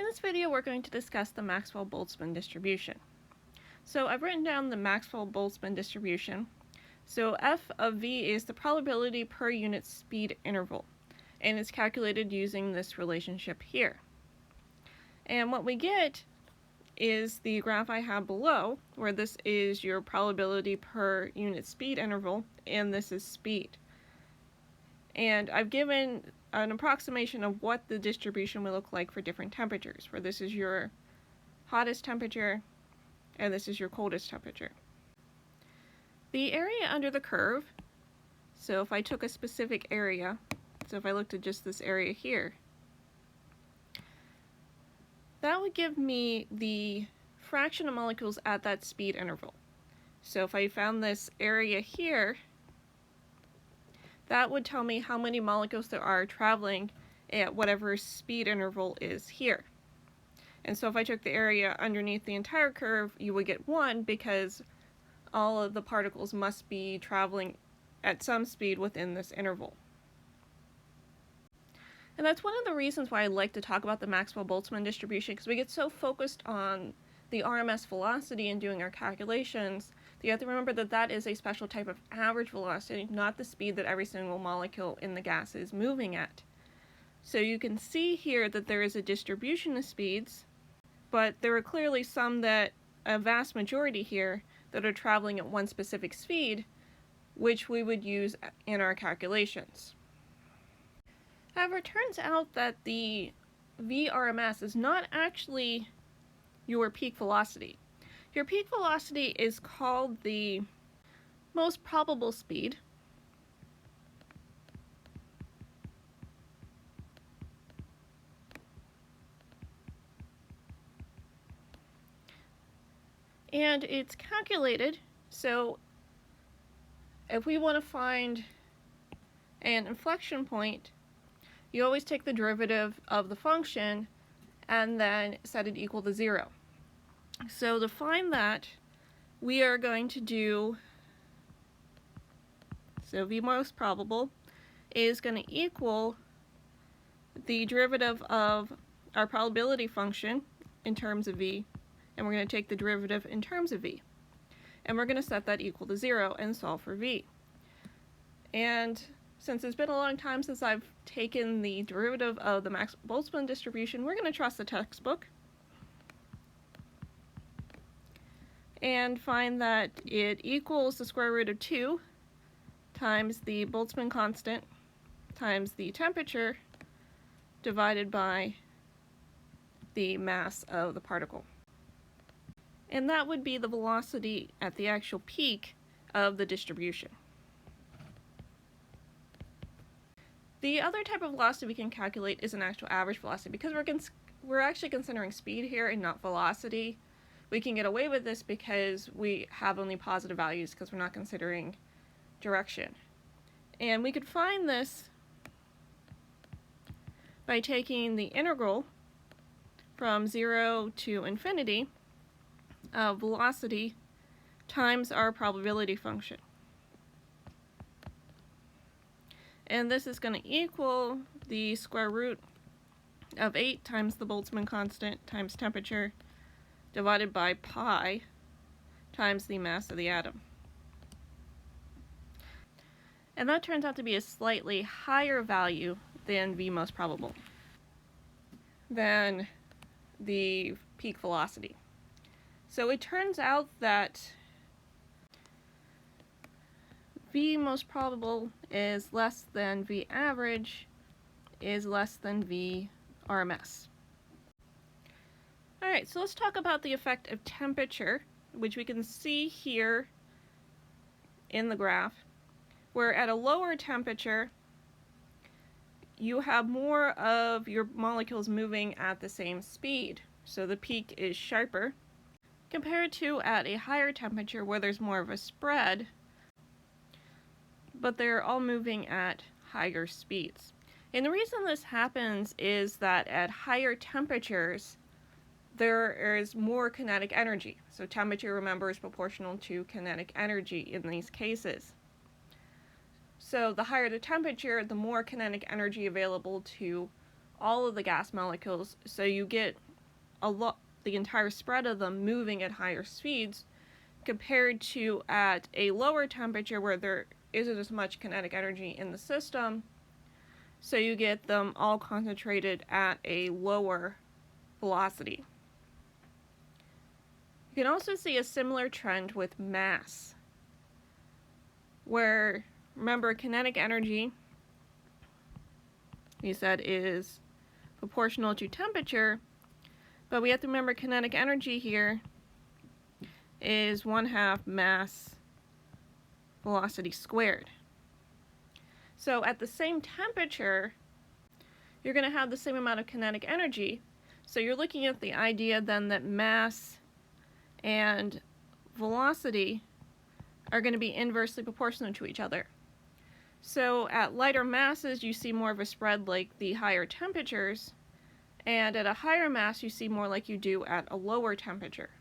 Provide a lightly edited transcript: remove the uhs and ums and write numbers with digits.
this video, we're going to discuss the Maxwell-Boltzmann distribution. So I've written down the Maxwell-Boltzmann distribution. So f of v is the probability per unit speed interval, and it's calculated using this relationship here. And what we get is the graph I have below, where this is your probability per unit speed interval, and this is speed. And I've given an approximation of what the distribution will look like for different temperatures, where this is your hottest temperature and this is your coldest temperature. The area under the curve, so if I took a specific area, so if I looked at just this area here, that would give me the fraction of molecules at that speed interval. So if I found this area here, that would tell me how many molecules there are traveling at whatever speed interval is here. And so if I took the area underneath the entire curve, you would get 1 because all of the particles must be traveling at some speed within this interval. And that's one of the reasons why I like to talk about the Maxwell-Boltzmann distribution, because we get so focused on the RMS velocity in doing our calculations that you have to remember that that is a special type of average velocity, not the speed that every single molecule in the gas is moving at. So you can see here that there is a distribution of speeds, but there are clearly some that, a vast majority here, that are traveling at one specific speed, which we would use in our calculations. However, it turns out that the VRMS is not actually your peak velocity. Your peak velocity is called the most probable speed, and it's calculated. So if we want to find an inflection point, you always take the derivative of the function and then set it equal to 0. So to find that, we are going to do, so v most probable is going to equal the derivative of our probability function in terms of v, and we're going to take the derivative in terms of v. And we're going to set that equal to 0 and solve for v. And since it's been a long time since I've taken the derivative of the Maxwell-Boltzmann distribution, we're going to trust the textbook and find that it equals the square root of 2 times the Boltzmann constant times the temperature divided by the mass of the particle. And that would be the velocity at the actual peak of the distribution. The other type of velocity we can calculate is an actual average velocity. Because we're actually considering speed here and not velocity, we can get away with this because we have only positive values because we're not considering direction. And we could find this by taking the integral from 0 to infinity of velocity times our probability function. And this is going to equal the square root of 8 times the Boltzmann constant times temperature divided by pi times the mass of the atom. And that turns out to be a slightly higher value than v most probable, than the peak velocity. So it turns out that v most probable is less than v average is less than v RMS. Alright, so let's talk about the effect of temperature, which we can see here in the graph, where at a lower temperature you have more of your molecules moving at the same speed, so the peak is sharper, compared to at a higher temperature where there's more of a spread, but they're all moving at higher speeds. And the reason this happens is that at higher temperatures there is more kinetic energy. So temperature, remember, is proportional to kinetic energy in these cases. So the higher the temperature, the more kinetic energy available to all of the gas molecules, so you get the entire spread of them moving at higher speeds, compared to at a lower temperature where there isn't as much kinetic energy in the system, so you get them all concentrated at a lower velocity. You can also see a similar trend with mass, where, remember, kinetic energy, we said, is proportional to temperature, but we have to remember kinetic energy here is 1/2 mass velocity squared. So at the same temperature, you're going to have the same amount of kinetic energy. So you're looking at the idea then that mass and velocity are going to be inversely proportional to each other. So at lighter masses, you see more of a spread like the higher temperatures, and at a higher mass, you see more like you do at a lower temperature.